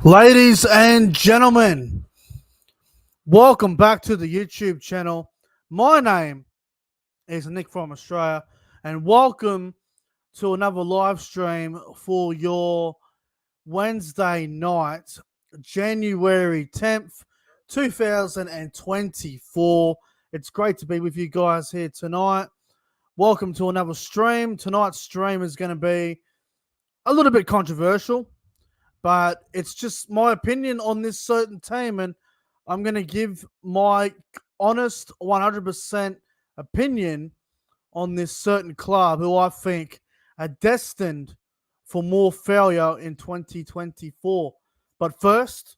Ladies and gentlemen, welcome back to the YouTube channel. My name is Nick from Australia, and welcome to another live stream for your Wednesday night, January 10th, 2024. It's great to be with you guys here tonight. Welcome to another stream. Tonight's stream is going to be a little bit controversial, but it's just my opinion on this certain team, and I'm going to give my honest 100% opinion on this certain club who I think are destined for more failure in 2024. But first,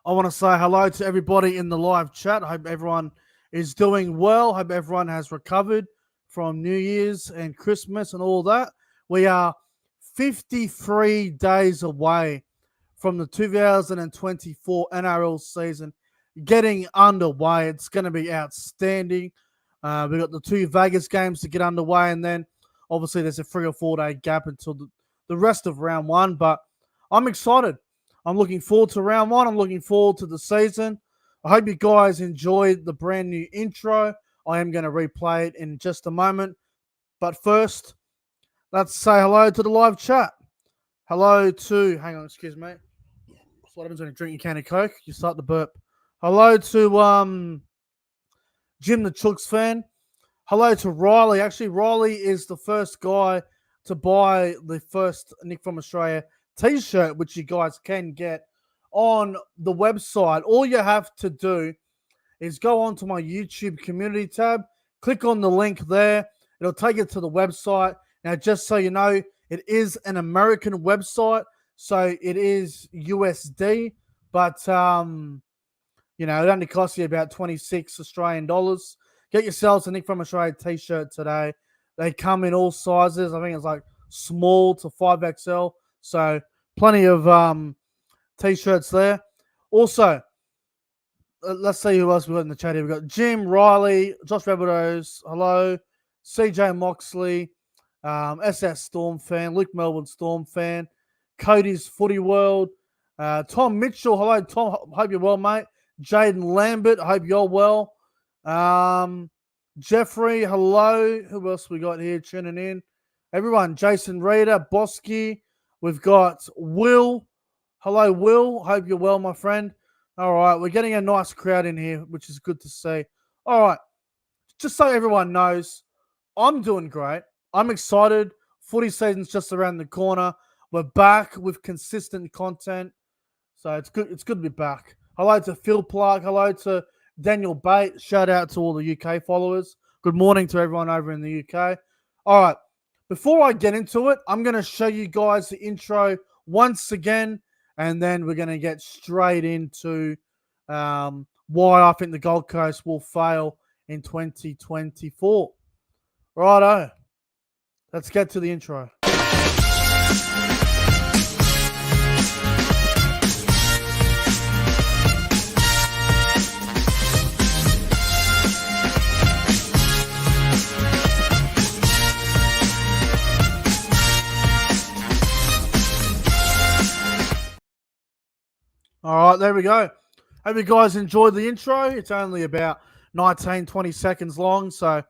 I want to say hello to everybody in the live chat. I hope everyone is doing well. I hope everyone has recovered from New Year's and Christmas and all that. We are 53 days away from the 2024 NRL season getting underway. It's going to be outstanding. We've got the two Vegas games to get underway, and then obviously there's a 3 or 4 day gap until the rest of round one. But I'm excited. I'm looking forward to round one. I'm looking forward to the season. I hope you guys enjoyed the brand new intro. I am going to replay it in just a moment. But first, let's say hello to the live chat. Hello to, hang on, excuse me. That's what happens when you drink your can of Coke. You start to burp. Hello to Jim the Chooks fan. Hello to Riley. Actually, Riley is the first guy to buy the first Nick from Australia t-shirt, which you guys can get on the website. All you have to do is go onto my YouTube community tab, click on the link there. It'll take you to the website. Now, just so you know, it is an American website, so it is USD, but, it only costs you about 26 Australian dollars. Get yourselves a Nick from Australia t-shirt today. They come in all sizes. I think it's like small to 5XL, so plenty of t-shirts there. Also, let's see who else we've got in the chat here. We've got Jim, Riley, Josh Rabbitohs, hello, CJ Moxley, SS Storm fan, Luke Melbourne Storm fan, Cody's Footy World, Tom Mitchell, hello Tom, hope you're well, mate. Jaden Lambert, I hope you're well. Jeffrey, hello. Who else we got here tuning in? Everyone, Jason Reader, Bosky. We've got Will. Hello, Will. Hope you're well, my friend. All right, we're getting a nice crowd in here, which is good to see. All right, just so everyone knows, I'm doing great. I'm excited. Footy season's just around the corner. We're back with consistent content, so it's good. It's good to be back. Hello to Phil Clark. Hello to Daniel Bate. Shout out to all the UK followers. Good morning to everyone over in the UK. All right, before I get into it, I'm going to show you guys the intro once again, and then we're going to get straight into why I think the Gold Coast will fail in 2024. Righto. Let's get to the intro. All right, there we go. Hope you guys enjoyed the intro. It's only about 19, 20 seconds long, so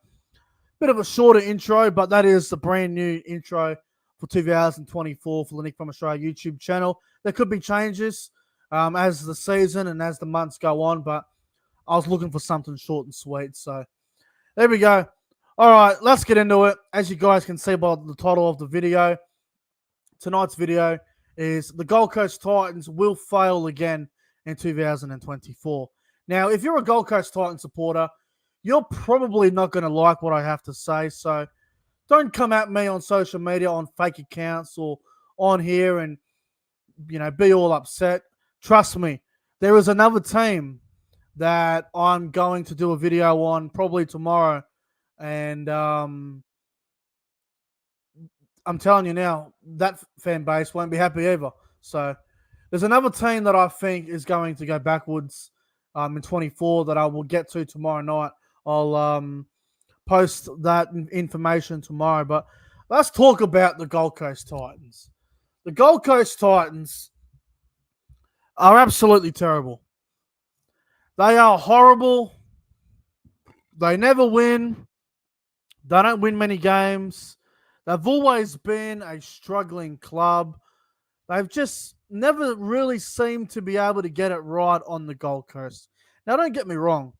bit of a shorter intro, but that is the brand new intro for 2024 for the Nick from Australia YouTube channel. There could be changes as the season and as the months go on, but I was looking for something short and sweet, so there we go. All right, let's get into it. As you guys can see by the title of the video, tonight's video is the Gold Coast Titans will fail again in 2024. Now, if you're a Gold Coast Titans supporter, you're probably not going to like what I have to say, so don't come at me on social media on fake accounts or on here and, be all upset. Trust me, there is another team that I'm going to do a video on probably tomorrow, and I'm telling you now, that fan base won't be happy either. So there's another team that I think is going to go backwards in 24 that I will get to tomorrow night. I'll post that information tomorrow. But let's talk about the Gold Coast Titans. The Gold Coast Titans are absolutely terrible. They are horrible. They never win. They don't win many games. They've always been a struggling club. They've just never really seemed to be able to get it right on the Gold Coast. Now, don't get me wrong.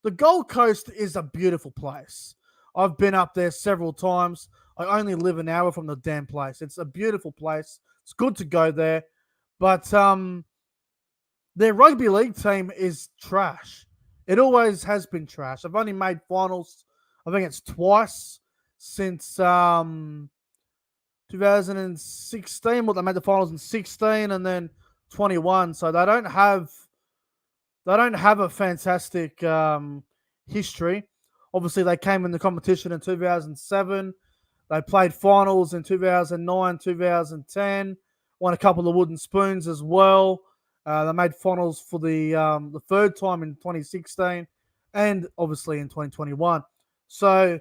The Gold Coast is a beautiful place. I've been up there several times. I only live an hour from the damn place. It's a beautiful place. It's good to go there. But their rugby league team is trash. It always has been trash. I've only made finals, I think it's twice since 2016. Well, they made the finals in 16 and then 21. So they don't have a fantastic history. Obviously, they came in the competition in 2007. They played finals in 2009, 2010. Won a couple of wooden spoons as well. They made finals for the third time in 2016 and obviously in 2021. So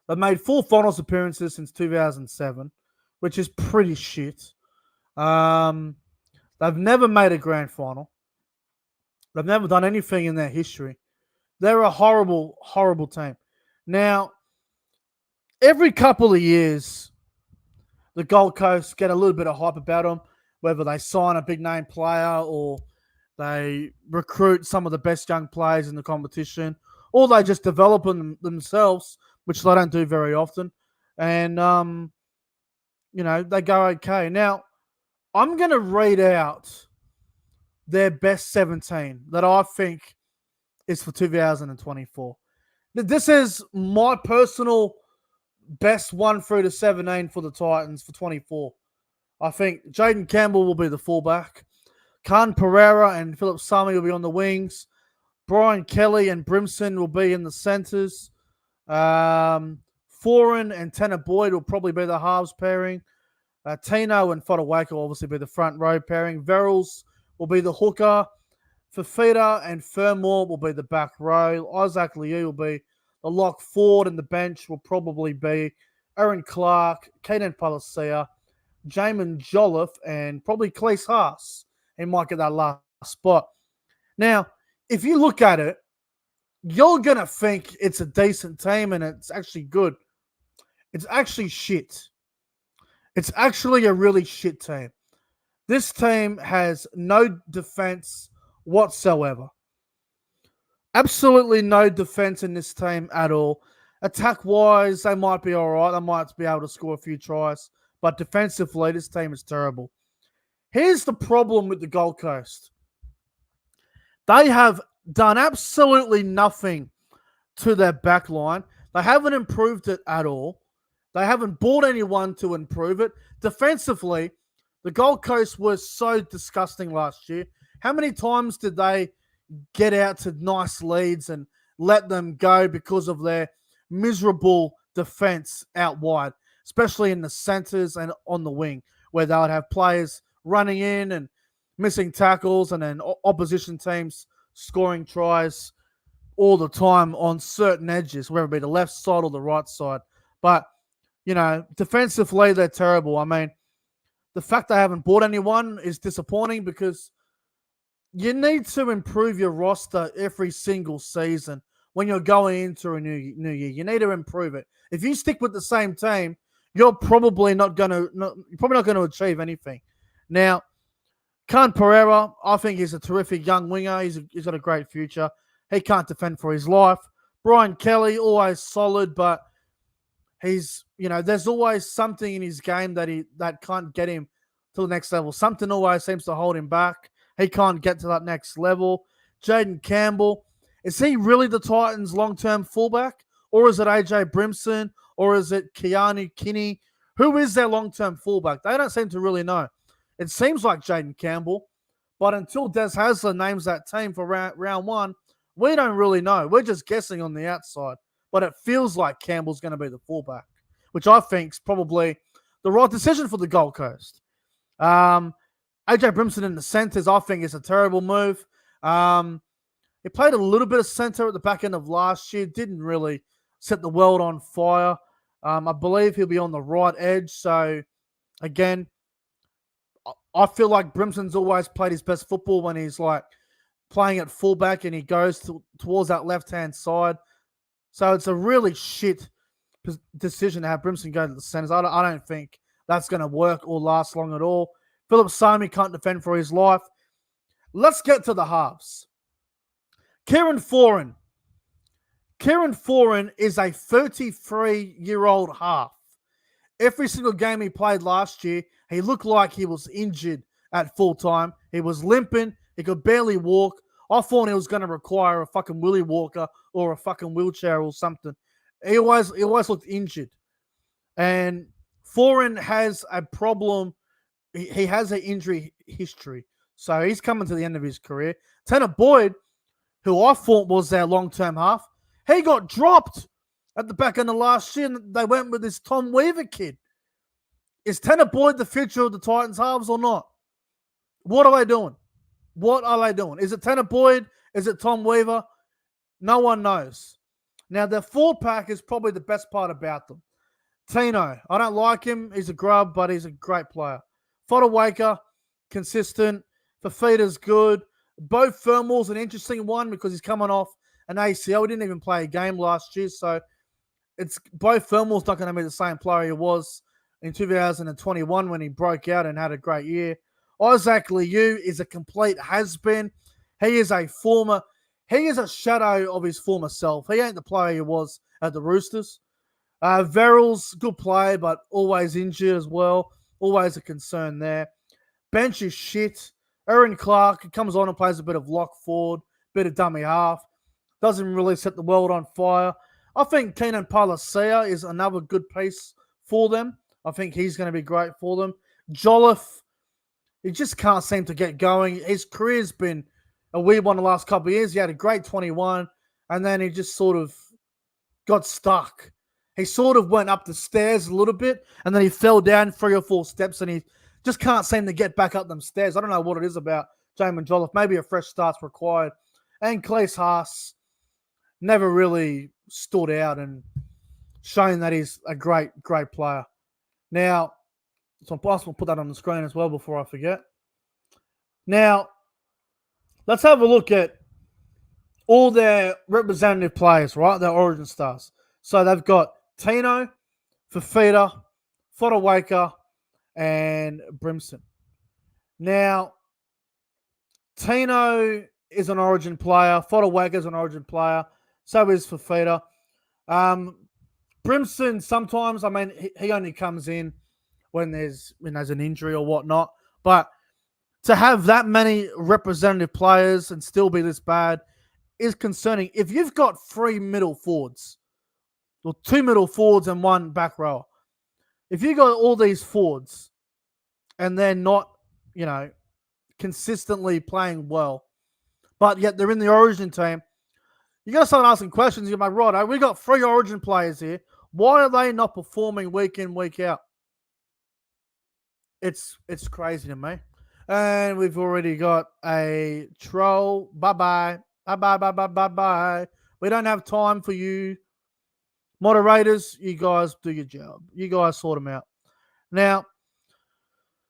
they've made 4 finals appearances since 2007, which is pretty shit. They've never made a grand final. They've never done anything in their history. They're a horrible, horrible team. Now, every couple of years, the Gold Coast get a little bit of hype about them, whether they sign a big name player or they recruit some of the best young players in the competition, or they just develop them themselves, which they don't do very often. And, they go okay. Now, I'm going to read out their best 17 that I think is for 2024. This is my personal best 1 through to 17 for the Titans for 24. I think Jaden Campbell will be the fullback. Khan Pereira and Philip Sami will be on the wings. Brian Kelly and Brimson will be in the centres. Foran and Tanner Boyd will probably be the halves pairing. Tino and Fodawaka will obviously be the front row pairing. Verrills will be the hooker. Fafita and Fermor will be the back row. Isaac Liu will be the lock forward, and the bench will probably be Aaron Clark, Caden Palacia, Jamin Jolliffe, and probably Cleese Haas. He might get that last spot. Now, if you look at it, you're going to think it's a decent team and it's actually good. It's actually shit. It's actually a really shit team. This team has no defense whatsoever. Absolutely no defense in this team at all. Attack-wise, they might be all right. They might be able to score a few tries. But defensively, this team is terrible. Here's the problem with the Gold Coast. They have done absolutely nothing to their back line. They haven't improved it at all. They haven't bought anyone to improve it. Defensively, the Gold Coast was so disgusting last year. How many times did they get out to nice leads and let them go because of their miserable defense out wide, especially in the centers and on the wing, where they would have players running in and missing tackles and then opposition teams scoring tries all the time on certain edges, whether it be the left side or the right side. But, defensively, they're terrible. I mean, the fact they haven't bought anyone is disappointing because you need to improve your roster every single season when you're going into a new year. You need to improve it. If you stick with the same team, you're probably not going to achieve anything. Now, Khan Pereira, I think he's a terrific young winger. He's got a great future. He can't defend for his life. Brian Kelly, always solid, but there's always something in his game that can't get him to the next level. Something always seems to hold him back. He can't get to that next level. Jaden Campbell, is he really the Titans' long-term fullback? Or is it AJ Brimson? Or is it Keanu Kinney? Who is their long-term fullback? They don't seem to really know. It seems like Jaden Campbell, but until Des Hasler names that team for round 1, we don't really know. We're just guessing on the outside. But it feels like Campbell's going to be the fullback, which I think is probably the right decision for the Gold Coast. AJ Brimson in the centers, I think, is a terrible move. He played a little bit of center at the back end of last year. Didn't really set the world on fire. I believe he'll be on the right edge. So, again, I feel like Brimson's always played his best football when he's like playing at fullback and he goes towards that left-hand side. So it's a really shit decision to have Brimson go to the centres. I don't think that's going to work or last long at all. Philip Sami can't defend for his life. Let's get to the halves. Kieran Foran. Kieran Foran is a 33-year-old half. Every single game he played last year, he looked like he was injured at full time. He was limping. He could barely walk. I thought he was going to require a fucking Willy Walker or a fucking wheelchair or something. He always looked injured. And Foran has a problem. He has an injury history. So he's coming to the end of his career. Tanner Boyd, who I thought was their long-term half, he got dropped at the back end of last year, and they went with this Tom Weaver kid. Is Tanner Boyd the future of the Titans halves or not? What are they doing? What are they doing? Is it Tanner Boyd? Is it Tom Weaver? No one knows. Now, their forward pack is probably the best part about them. Tino, I don't like him. He's a grub, but he's a great player. Fodawaker, consistent. Fafita's good. Bo Fermal's an interesting one because he's coming off an ACL. He didn't even play a game last year, so Bo Fermal's not going to be the same player he was in 2021 when he broke out and had a great year. Isaac Liu is a complete has-been. He is a shadow of his former self. He ain't the player he was at the Roosters. Verrills, good player, but always injured as well. Always a concern there. Bench is shit. Aaron Clark comes on and plays a bit of lock forward, bit of dummy half. Doesn't really set the world on fire. I think Keenan Palacia is another good piece for them. I think he's going to be great for them. Jolliffe, he just can't seem to get going. His career's been a weird one the last couple of years. He had a great 21, and then he just sort of got stuck. He sort of went up the stairs a little bit, and then he fell down 3 or 4 steps, and he just can't seem to get back up them stairs. I don't know what it is about Jamin Jolliffe. Maybe a fresh start's required. And Claes Haas never really stood out and shown that he's a great, great player. Now, it's impossible to put that on the screen as well before I forget. Now, let's have a look at all their representative players, right? Their origin stars. So they've got Tino, Fafita, Fodawaker, and Brimson. Now, Tino is an origin player. Fodawaker is an origin player. So is Fafita. Brimson sometimes, I mean, he only comes in when there's an injury or whatnot. But to have that many representative players and still be this bad is concerning. If you've got 3 middle forwards, or 2 middle forwards and 1 back rower, if you got all these forwards and they're not, consistently playing well, but yet they're in the origin team, you got to start asking questions. You're like, right, we got 3 origin players here. Why are they not performing week in, week out? It's crazy to me. And we've already got a troll. Bye-bye. Bye-bye. We don't have time for you. Moderators, you guys do your job. You guys sort them out. Now,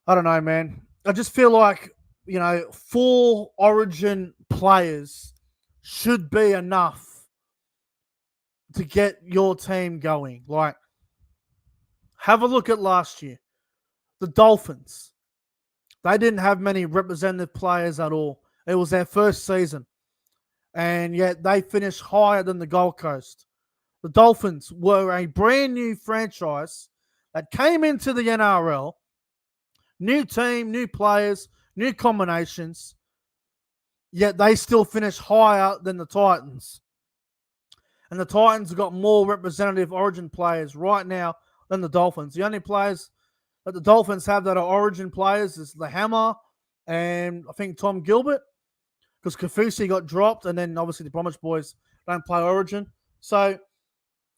I don't know, man. I just feel like, 4 origin players should be enough to get your team going. Like, have a look at last year. The Dolphins. They didn't have many representative players at all. It was their first season. And yet they finished higher than the Gold Coast. The Dolphins were a brand new franchise that came into the NRL. New team, new players, new combinations. Yet they still finished higher than the Titans. And the Titans have got more representative origin players right now than the Dolphins. The only players that the Dolphins have that are origin players is the Hammer and I think Tom Gilbert, because Kaufusi got dropped, and then obviously the Bromwich boys don't play origin. So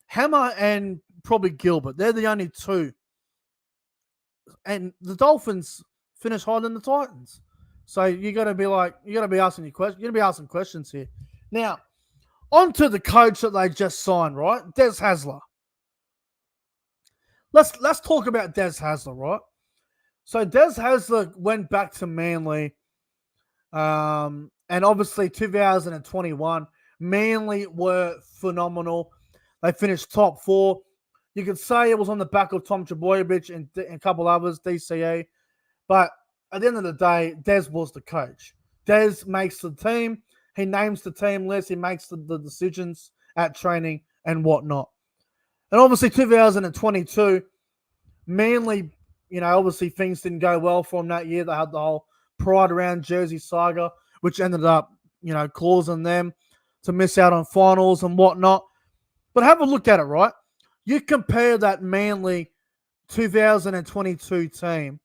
Hammer and probably Gilbert, they're the only 2. And the Dolphins finish higher than the Titans. So you got to be asking your questions. You're going to be asking questions here. Now, on to the coach that they just signed, right? Des Hasler. Let's talk about Des Hasler, right? So Des Hasler went back to Manly, and obviously 2021, Manly were phenomenal. They finished top 4. You could say it was on the back of Tom Trbojevic and a couple others, DCE. But at the end of the day, Des was the coach. Des makes the team. He names the team list. He makes the decisions at training and whatnot. And obviously 2022, Manly, obviously things didn't go well for them that year. They had the whole Pride Around Jersey saga, which ended up, causing them to miss out on finals and whatnot. But have a look at it, right? You compare that Manly 2022 team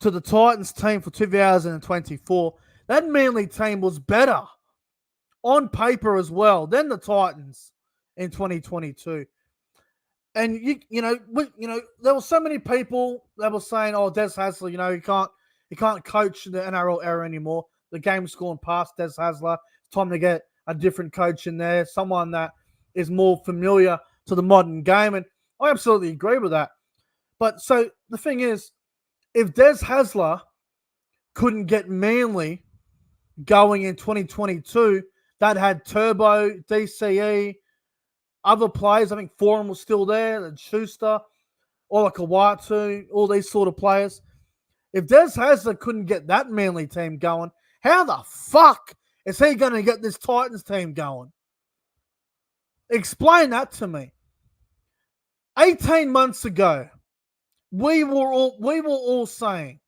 to the Titans team for 2024. That Manly team was better on paper as well than the Titans in 2022. And there were so many people that were saying, "Oh, Des Hasler, he can't coach the NRL era anymore. The game's gone past Des Hasler. It's time to get a different coach in there, someone that is more familiar to the modern game." And I absolutely agree with that. But so the thing is, if Des Hasler couldn't get Manly going in 2022, that had Turbo, DCE, other players. I think Forum was still there, and Schuster, Ola Kawatu, all these sort of players. If Des Hasler couldn't get that Manly team going, how the fuck is he going to get this Titans team going? Explain that to me. 18 months ago, we were all saying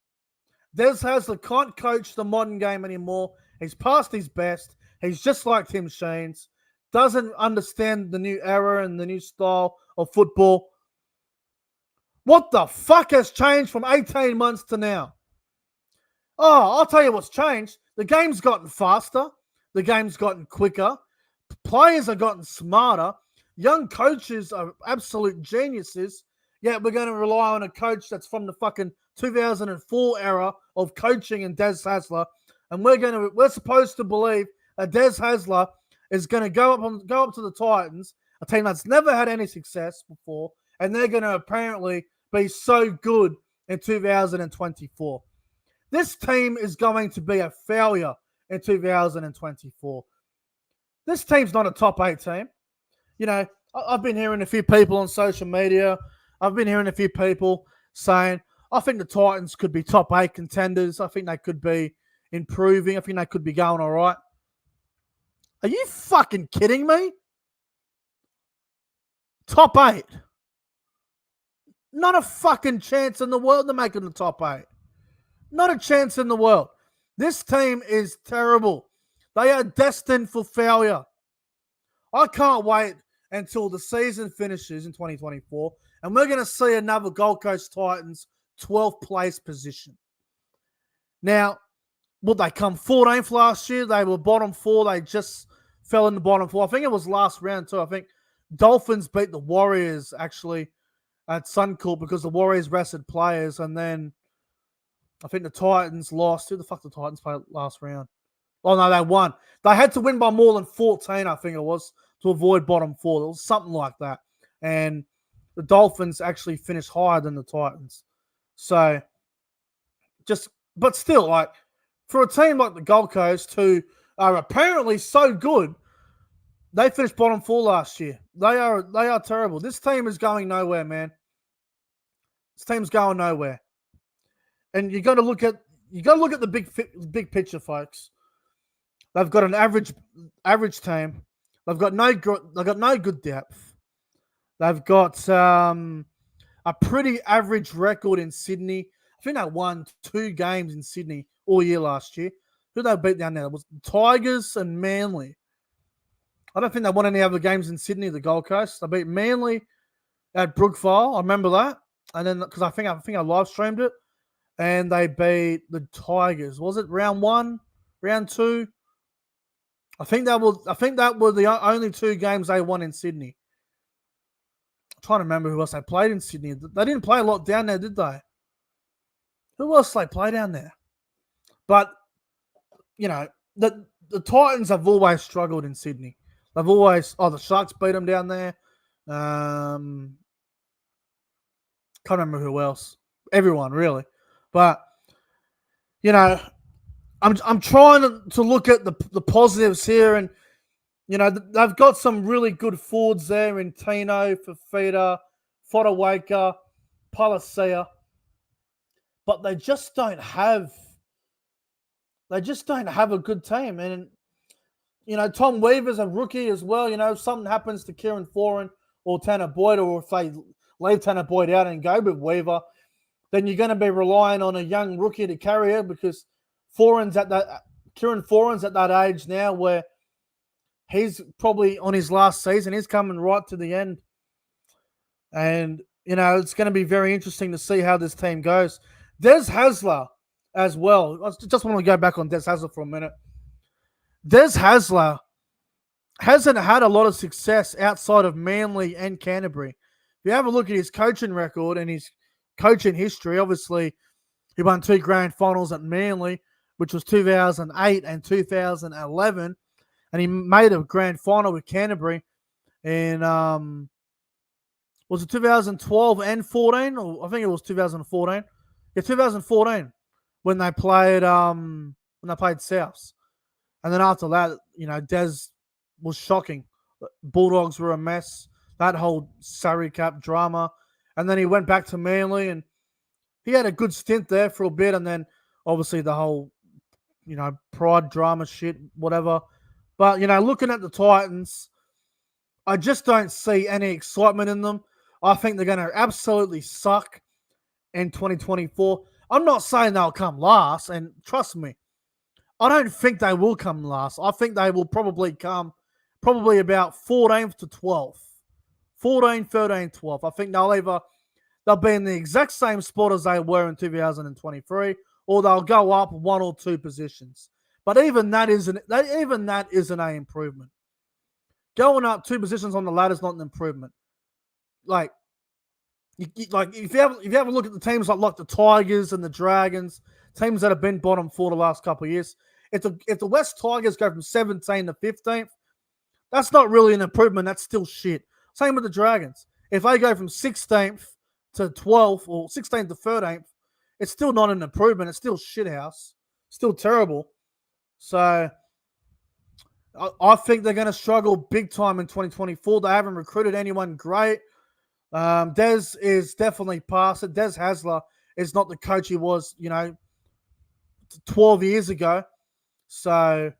Des Hasler can't coach the modern game anymore. He's past his best. He's just like Tim Sheens. Doesn't understand the new era and the new style of football. What the fuck has changed from 18 months to now? Oh, I'll tell you what's changed. The game's gotten faster. The game's gotten quicker. Players have gotten smarter. Young coaches are absolute geniuses. Yet we're going to rely on a coach that's from the fucking 2004 era of coaching and Des Hasler. And we're supposed to believe that Des Hasler is going to go up to the Titans, a team that's never had any success before, and they're going to apparently be so good in 2024. This team is going to be a failure in 2024. This team's not a top 8 team. I've been hearing a few people on social media. I've been hearing a few people saying, I think the Titans could be top 8 contenders. I think they could be improving. I think they could be going all right. Are you fucking kidding me? Top 8. Not a fucking chance in the world to making the top 8. Not a chance in the world. This team is terrible. They are destined for failure. I can't wait until the season finishes in 2024 and we're going to see another Gold Coast Titans 12th place position. Now, would they come 14th last year? They were bottom 4. They just fell in the bottom 4. I think it was last round too. I think Dolphins beat the Warriors actually at Suncorp because the Warriors rested players, and then I think the Titans lost. Who the fuck did the Titans play last round? Oh, no, they won. They had to win by more than 14, I think it was, to avoid bottom 4. It was something like that. And the Dolphins actually finished higher than the Titans. So, but still, like, for a team like the Gold Coast, who are apparently so good, they finished bottom 4 last year. They are terrible. This team is going nowhere, man. This team's going nowhere. And you got to look at the big picture, folks. They've got an average team. They've got no good depth. They've got a pretty average record in Sydney. I think they won 2 games in Sydney all year last year. Who they beat down there? It was Tigers and Manly. I don't think they won any other games in Sydney, the Gold Coast. They beat Manly at Brookvale. I remember that. And then because I think I live streamed it. And they beat the Tigers. Was it round 1? Round 2? I think that were the only 2 games they won in Sydney. I'm trying to remember who else they played in Sydney. They didn't play a lot down there, did they? Who else they play down there? But, the Titans have always struggled in Sydney. They've always... the Sharks beat them down there. Can't remember who else. everyone really. But you know, I'm trying to look at the positives here, and you know they've got some really good forwards there in Tino, Fafita, Fodawaker, Palacia, but they just don't have a good team. And you know, Tom Weaver's a rookie as well. You know, if something happens to Kieran Foran or Tanner Boyd, or if they leave Tanner Boyd out and go with Weaver, then you're going to be relying on a young rookie to carry it, because Kieran Foran's at that age now where he's probably on his last season. He's coming right to the end. And, you know, it's going to be very interesting to see how this team goes. Des Hasler as well. I just want to go back on Des Hasler for a minute. Des Hasler hasn't had a lot of success outside of Manly and Canterbury. If you have a look at his coaching record and his coaching history, obviously he won 2 grand finals at Manly, which was 2008 and 2011. And he made a grand final with Canterbury in, was it 2012 and 14? Or I think it was 2014. Yeah, 2014 when they played Souths. And then after that, you know, Des was shocking. Bulldogs were a mess. That whole Surrey Cup drama. And then he went back to Manly, and he had a good stint there for a bit. And then obviously the whole, you know, pride drama shit, whatever. But, you know, looking at the Titans, I just don't see any excitement in them. I think they're going to absolutely suck in 2024. I'm not saying they'll come last, and trust me, I don't think they will come last. I think they will probably come about 14th to 12th. 14, 13, 12. I think they'll be in the exact same spot as they were in 2023, or they'll go up 1 or 2 positions. But even that isn't an improvement. Going up 2 positions on the ladder is not an improvement. Like if you have a look at the teams like the Tigers and the Dragons, teams that have been bottom 4 the last couple of years, if the West Tigers go from 17 to 15th, that's not really an improvement. That's still shit. Same with the Dragons. If they go from 16th to 12th or 16th to 13th, it's still not an improvement. It's still shithouse. Still terrible. So I think they're going to struggle big time in 2024. They haven't recruited anyone great. Des is definitely past it. Des Hasler is not the coach he was, 12 years ago. So,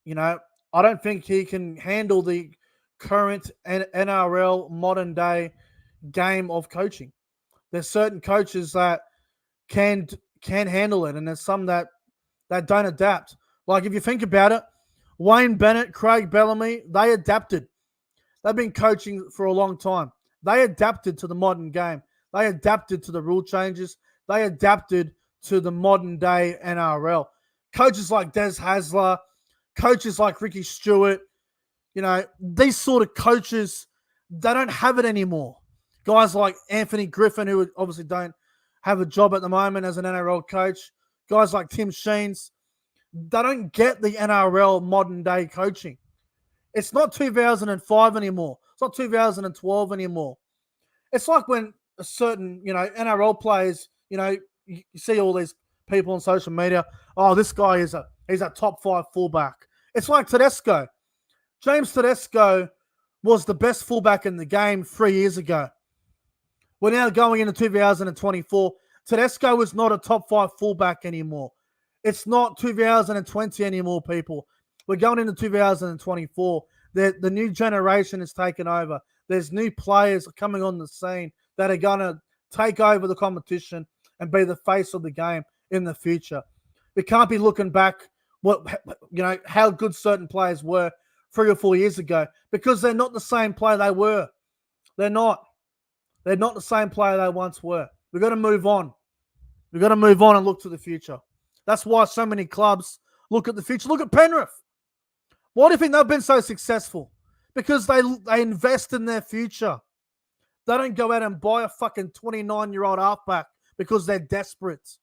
I don't think he can handle the current NRL modern day game of coaching. There's certain coaches that can handle it, and there's some that don't adapt. Like if you think about it, Wayne Bennett, Craig Bellamy, they adapted. They've been coaching for a long time. They adapted to the modern game. They adapted to the rule changes. They adapted to the modern day NRL. Coaches like Des Hasler, coaches like Ricky Stewart, these sort of coaches, they don't have it anymore. Guys like Anthony Griffin, who obviously don't have a job at the moment as an NRL coach. Guys like Tim Sheens, they don't get the NRL modern day coaching. It's not 2005 anymore. It's not 2012 anymore. It's like when a certain, NRL players, you see all these people on social media, oh, this guy he's a top 5 fullback. It's like Tedesco. James Tedesco was the best fullback in the game 3 years ago. We're now going into 2024. Tedesco is not a top 5 fullback anymore. It's not 2020 anymore, people. We're going into 2024. The new generation is taken over. There's new players coming on the scene that are going to take over the competition and be the face of the game in the future. We can't be looking back how good certain players were 3 or 4 years ago, because they're not the same player they were. They're not. They're not the same player they once were. We've got to move on. We've got to move on and look to the future. That's why so many clubs look at the future. Look at Penrith. Why do you think they've been so successful? Because they invest in their future. They don't go out and buy a fucking 29-year-old halfback because they're desperate.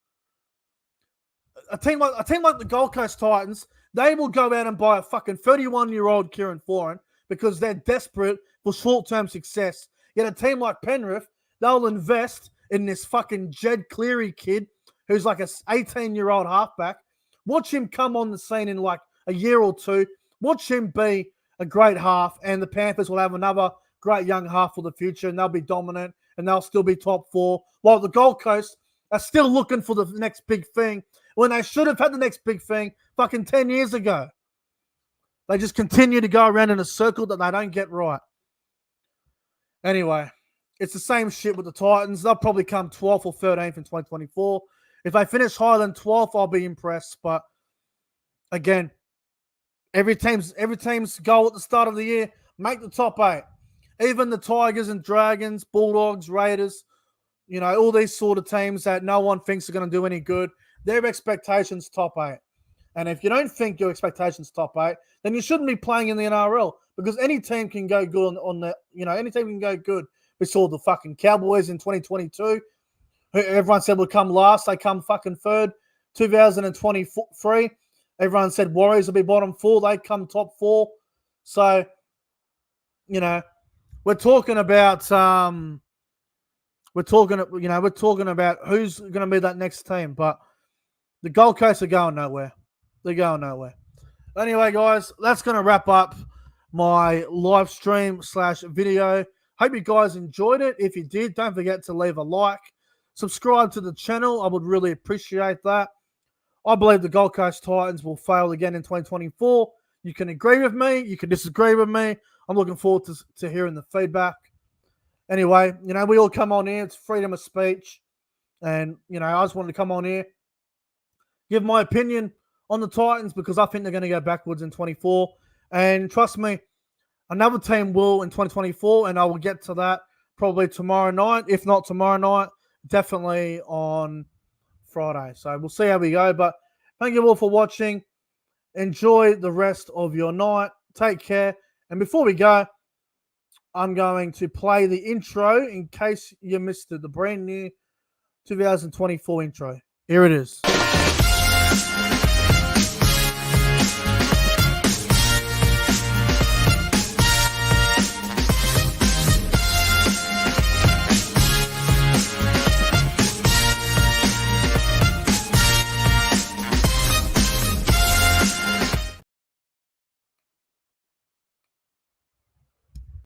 A team like the Gold Coast Titans, they will go out and buy a fucking 31-year-old Kieran Foran because they're desperate for short-term success. Yet a team like Penrith, they'll invest in this fucking Jed Cleary kid who's like a 18-year-old halfback. Watch him come on the scene in like a year or two. Watch him be a great half, and the Panthers will have another great young half for the future, and they'll be dominant, and they'll still be top 4, while the Gold Coast are still looking for the next big thing when they should have had the next big thing fucking 10 years ago. They just continue to go around in a circle that they don't get right. Anyway, it's the same shit with the Titans. They'll probably come 12th or 13th in 2024. If they finish higher than 12th, I'll be impressed. But again, every team's goal at the start of the year, make the top 8. Even the Tigers and Dragons, Bulldogs, Raiders, all these sort of teams that no one thinks are going to do any good, their expectations top 8. And if you don't think your expectations top 8, then you shouldn't be playing in the NRL, because any team can go good any team can go good. We saw the fucking Cowboys in 2022, who everyone said would come last. They come fucking third. 2023, everyone said Warriors will be bottom 4. They come top 4. So, we're talking about who's going to be that next team, but the Gold Coast are going nowhere. They're going nowhere. Anyway, guys, that's going to wrap up my live stream / video. Hope you guys enjoyed it. If you did, don't forget to leave a like. Subscribe to the channel. I would really appreciate that. I believe the Gold Coast Titans will fail again in 2024. You can agree with me. You can disagree with me. I'm looking forward to hearing the feedback. Anyway, we all come on here. It's freedom of speech. And, I just wanted to come on here, give my opinion on the Titans, because I think they're going to go backwards in 24. And trust me, another team will in 2024, and I will get to that probably tomorrow night. If not tomorrow night, definitely on Friday. So we'll see how we go. But thank you all for watching. Enjoy the rest of your night. Take care. And before we go, I'm going to play the intro in case you missed it, the brand new 2024 intro. Here it is.